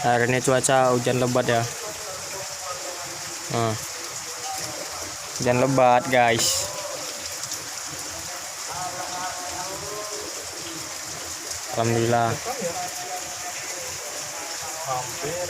Hari ini cuaca hujan lebat ya. Hujan lebat guys. Alhamdulillah. Hampir.